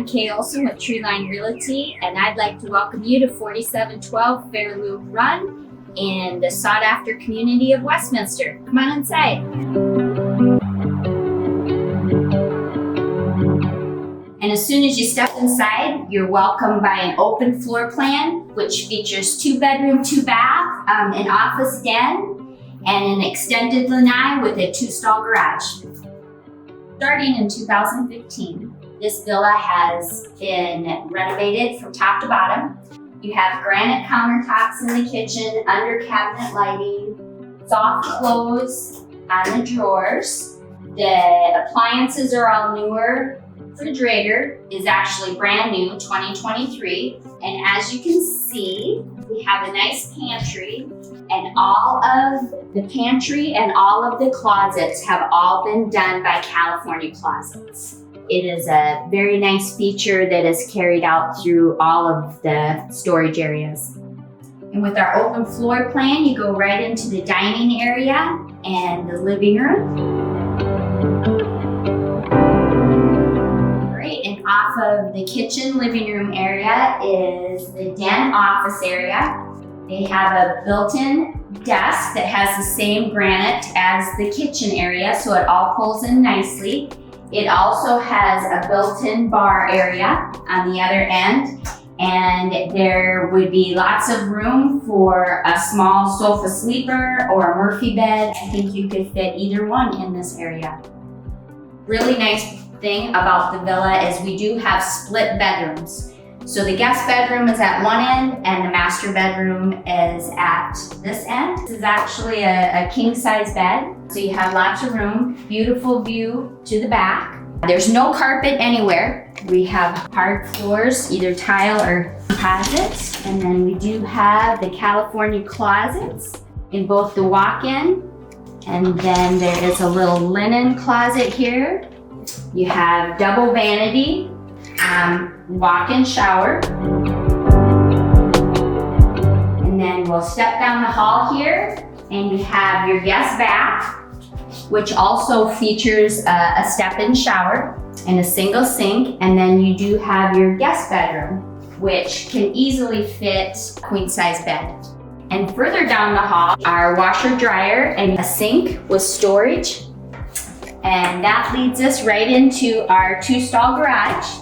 I'm Kay Olson with Treeline Realty, and I'd like to welcome you to 4712 Fairloop Run in the sought-after community of Westminster. Come on inside. And as soon as you step inside, you're welcomed by an open floor plan, which features 2-bedroom, 2-bath, an office den, and an extended lanai with a 2-stall garage. Starting in 2015, this villa has been renovated from top to bottom. You have granite countertops in the kitchen, under cabinet lighting, soft close on the drawers. The appliances are all newer. Refrigerator is actually brand new, 2023. And as you can see, we have a nice pantry, and all of the pantry and all of the closets have all been done by California Closets. It is a very nice feature that is carried out through all of the storage areas. And with our open floor plan, you go right into the dining area and the living room. And off of the kitchen living room area is the den office area. They have a built-in desk that has the same granite as the kitchen area, so it all pulls in nicely. It also has a built-in bar area on the other end, and there would be lots of room for a small sofa sleeper or a Murphy bed. I think you could fit either one in this area. Really nice thing about the villa is we do have split bedrooms. So the guest bedroom is at one end and the master bedroom is at this end. This is actually a king size bed. So you have lots of room, beautiful view to the back. There's no carpet anywhere. We have hard floors, either tile or composite. And then we do have the California closets in both the walk-in, and then there is a little linen closet here. You have double vanity, walk-in shower. And then we'll step down the hall here and you have your guest bath, which also features a step-in shower and a single sink. And then you do have your guest bedroom, which can easily fit a queen-size bed. And further down the hall are washer dryer and a sink with storage. And that leads us right into our 2-stall garage.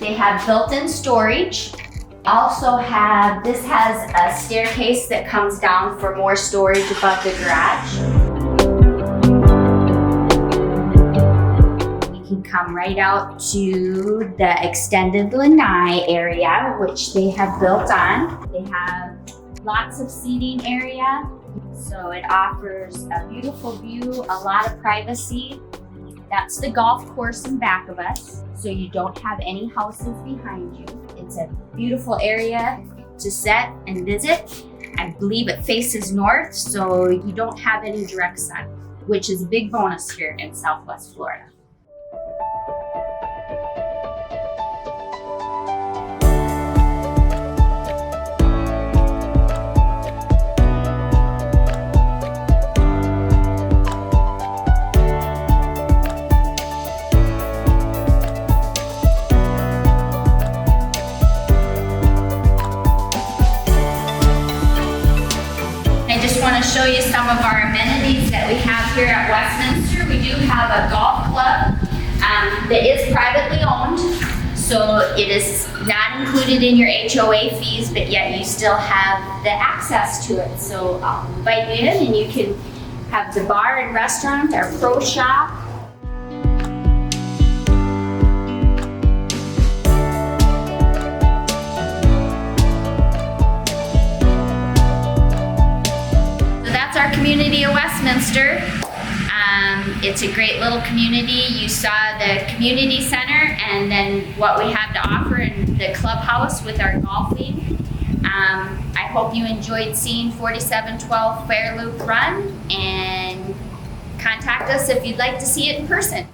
They have built-in storage. This has a staircase that comes down for more storage above the garage. We can come right out to the extended lanai area, which they have built on. They have lots of seating area. So it offers a beautiful view, a lot of privacy. That's the golf course in back of us, so you don't have any houses behind you. It's a beautiful area to sit and visit. I believe it faces north, so you don't have any direct sun, which is a big bonus here in Southwest Florida. I want to show you some of our amenities that we have here at Westminster. We do have a golf club that is privately owned, so it is not included in your HOA fees, but yet you still have the access to it. So I'll invite you in and you can have the bar and restaurant, our pro shop. Our community of Westminster. It's a great little community. You saw the community center and then what we have to offer in the clubhouse with our golfing. I hope you enjoyed seeing 4712 Fairloop Run, and contact us if you'd like to see it in person.